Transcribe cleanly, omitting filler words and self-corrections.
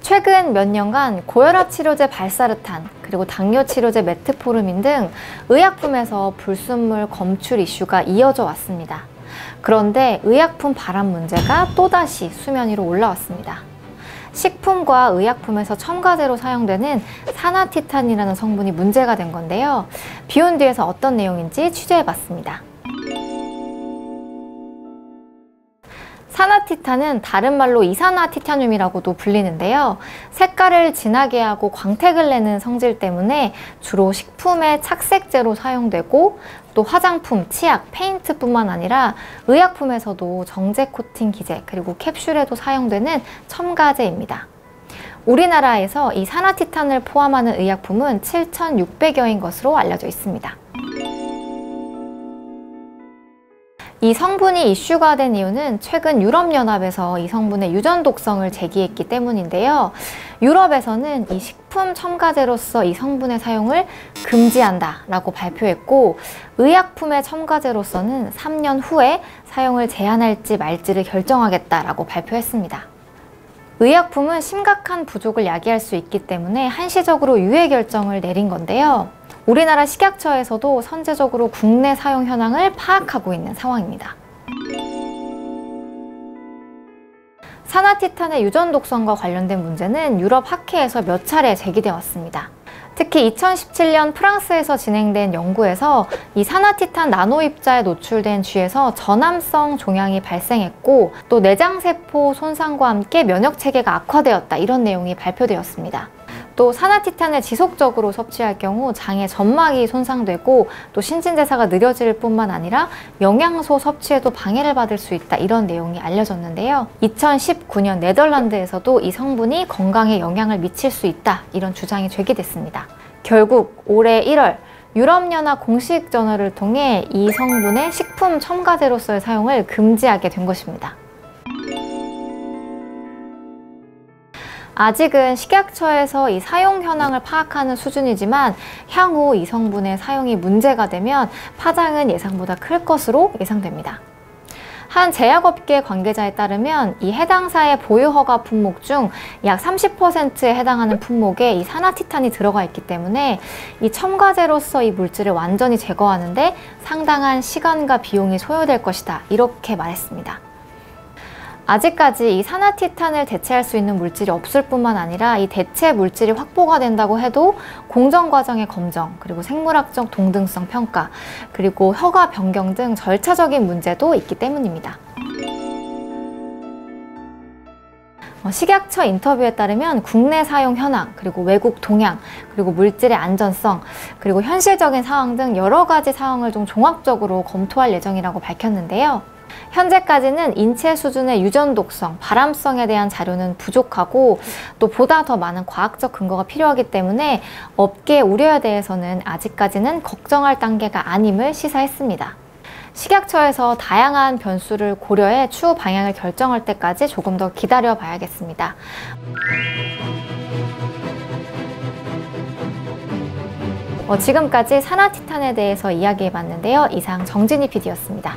최근 몇 년간 고혈압 치료제 발사르탄, 그리고 당뇨 치료제 메트포르민 등 의약품에서 불순물 검출 이슈가 이어져 왔습니다. 그런데 의약품 발암 문제가 또다시 수면 위로 올라왔습니다. 식품과 의약품에서 첨가제로 사용되는 산화티탄이라는 성분이 문제가 된 건데요. 비욘드에서 어떤 내용인지 취재해봤습니다. 산화티탄은 다른 말로 이산화티타늄이라고도 불리는데요. 색깔을 진하게 하고 광택을 내는 성질 때문에 주로 식품의 착색제로 사용되고 또 화장품, 치약, 페인트뿐만 아니라 의약품에서도 정제 코팅 기제 그리고 캡슐에도 사용되는 첨가제입니다. 우리나라에서 이 산화티탄을 포함하는 의약품은 7,600여인 것으로 알려져 있습니다. 이 성분이 이슈가 된 이유는 최근 유럽연합에서 이 성분의 유전 독성을 제기했기 때문인데요. 유럽에서는 이 식품 첨가제로서 이 성분의 사용을 금지한다 라고 발표했고, 의약품의 첨가제로서는 3년 후에 사용을 제한할지 말지를 결정하겠다라고 발표했습니다. 의약품은 심각한 부족을 야기할 수 있기 때문에 한시적으로 유예 결정을 내린 건데요. 우리나라 식약처에서도 선제적으로 국내 사용 현황을 파악하고 있는 상황입니다. 산화티탄의 유전 독성과 관련된 문제는 유럽 학회에서 몇 차례 제기되어 왔습니다. 특히 2017년 프랑스에서 진행된 연구에서 이 산화티탄 나노 입자에 노출된 쥐에서 전암성 종양이 발생했고, 또 내장세포 손상과 함께 면역체계가 악화되었다, 이런 내용이 발표되었습니다. 또 산화티탄을 지속적으로 섭취할 경우 장의 점막이 손상되고 또 신진대사가 느려질 뿐만 아니라 영양소 섭취에도 방해를 받을 수 있다, 이런 내용이 알려졌는데요. 2019년 네덜란드에서도 이 성분이 건강에 영향을 미칠 수 있다, 이런 주장이 제기됐습니다. 결국 올해 1월 유럽연합 공식 저널을 통해 이 성분의 식품 첨가제로서의 사용을 금지하게 된 것입니다. 아직은 식약처에서 이 사용 현황을 파악하는 수준이지만 향후 이 성분의 사용이 문제가 되면 파장은 예상보다 클 것으로 예상됩니다. 한 제약업계 관계자에 따르면 이 해당사의 보유허가 품목 중 약 30%에 해당하는 품목에 이 산화티탄이 들어가 있기 때문에 이 첨가제로서 이 물질을 완전히 제거하는데 상당한 시간과 비용이 소요될 것이다, 이렇게 말했습니다. 아직까지 이 산화티탄을 대체할 수 있는 물질이 없을 뿐만 아니라 이 대체 물질이 확보가 된다고 해도 공정 과정의 검정, 그리고 생물학적 동등성 평가, 그리고 허가 변경 등 절차적인 문제도 있기 때문입니다. 식약처 인터뷰에 따르면 국내 사용 현황, 그리고 외국 동향, 그리고 물질의 안전성, 그리고 현실적인 상황 등 여러 가지 사항을 좀 종합적으로 검토할 예정이라고 밝혔는데요. 현재까지는 인체 수준의 유전 독성, 발암성에 대한 자료는 부족하고 또 보다 더 많은 과학적 근거가 필요하기 때문에 업계의 우려에 대해서는 아직까지는 걱정할 단계가 아님을 시사했습니다. 식약처에서 다양한 변수를 고려해 추후 방향을 결정할 때까지 조금 더 기다려 봐야겠습니다. 지금까지 산화티탄에 대해서 이야기해봤는데요. 이상 정진희 PD였습니다.